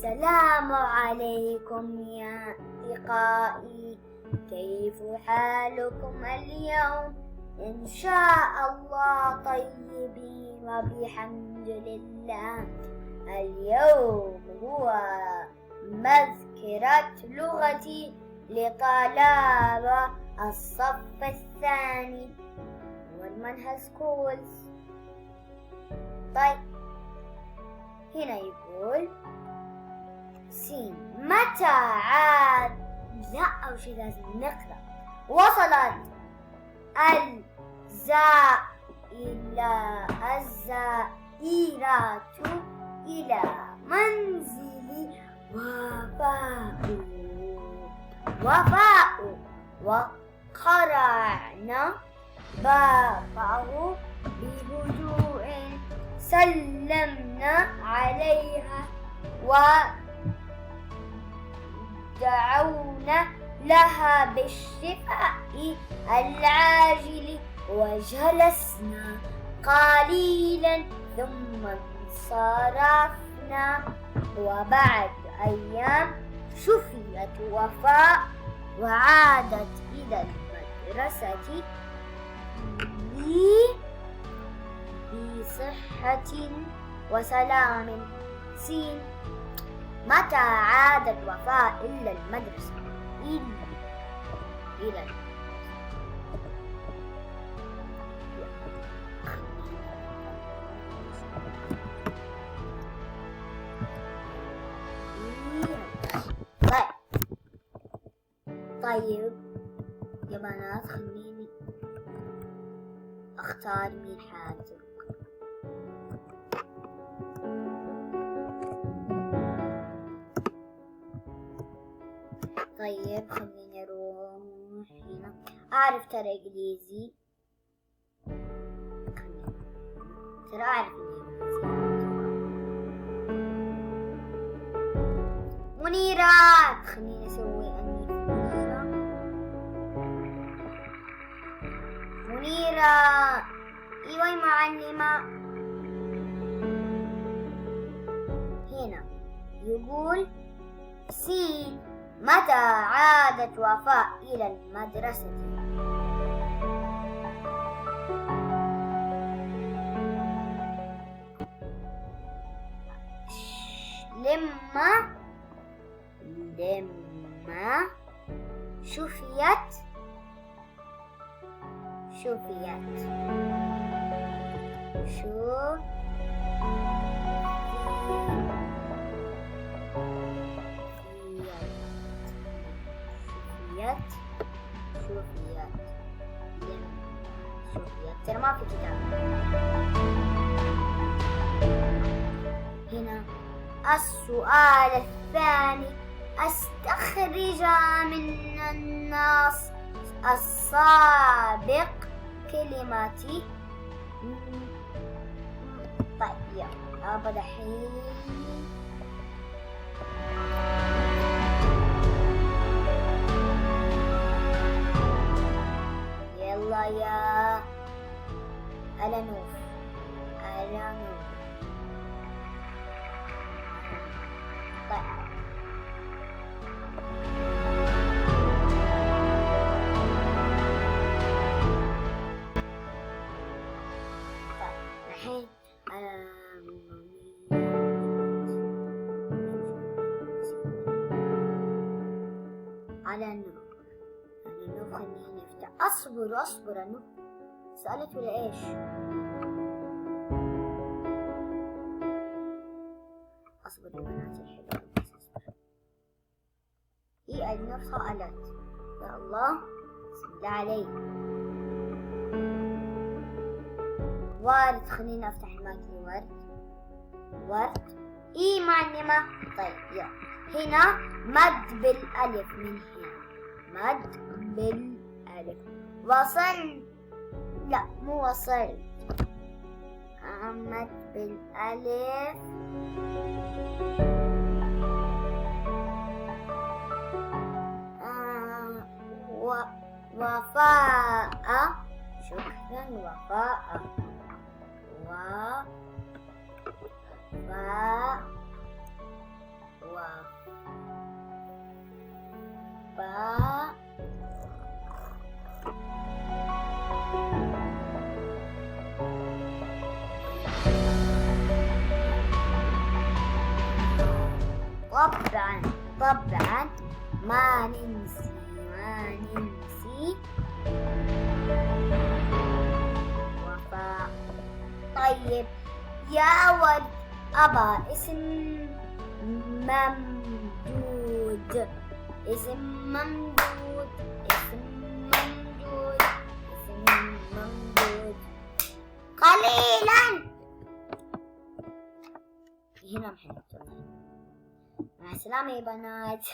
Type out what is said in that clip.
السلام عليكم يا أصدقائي، كيف حالكم اليوم؟ إن شاء الله طيبين وبحمد لله. اليوم هو مذكرة لغتي لطلاب الصف الثاني والمنهج سكولز. طيب هنا يقول سين متى عاد، لا أول شيء لازم نقرأ. وصلت الزائرات إلى منزل وفاء وقرعنا بابه بهدوء، سلمنا عليها ودعونا لها بالشفاء العاجل، وجلسنا قليلا ثم انصرفنا. وبعد أيام شفيت وفاء وعادت إلى المدرسة بصحة وسلام. سين متى عادت وفاء إلى المدرسة؟ إلى طيب يا بنات خليني أختار مين حاجة. طيب خليني أروح هنا. أعرف ترى إنجليزي، ترى أعرف إنجليزي. منيرة، خليني أسوي منيرة. أيوة يا معلمة. هنا يقول سين متى عادت وفاء إلى المدرسة؟ لما شفيت ترى ما في كتاب. هنا السؤال الثاني، استخرج من النص السابق كلمتي. طيب يلا أبدأ الحين. يلا يا ألانوف. طيب الحين ألانوف خلينا نفتح. أصبر أنو سألت ولا إيش؟ أصبر يا بنات الحلوة، هي ألانوف سألت. يا الله بسم الله عليك. ورد، خلينا أفتح المايك ورد. إيه معلمة. طيب يلا هنا مد بالألف. من هنا مد بالألف. وصل، لا مو وصل، مد بالألف. وفاء، شكرا. وفاء قاف باء طبعا ما ننسي وفاء. طيب يا ولد أبا اسم ممدود قليلا. هنا محل. مع السلامة يا بنات.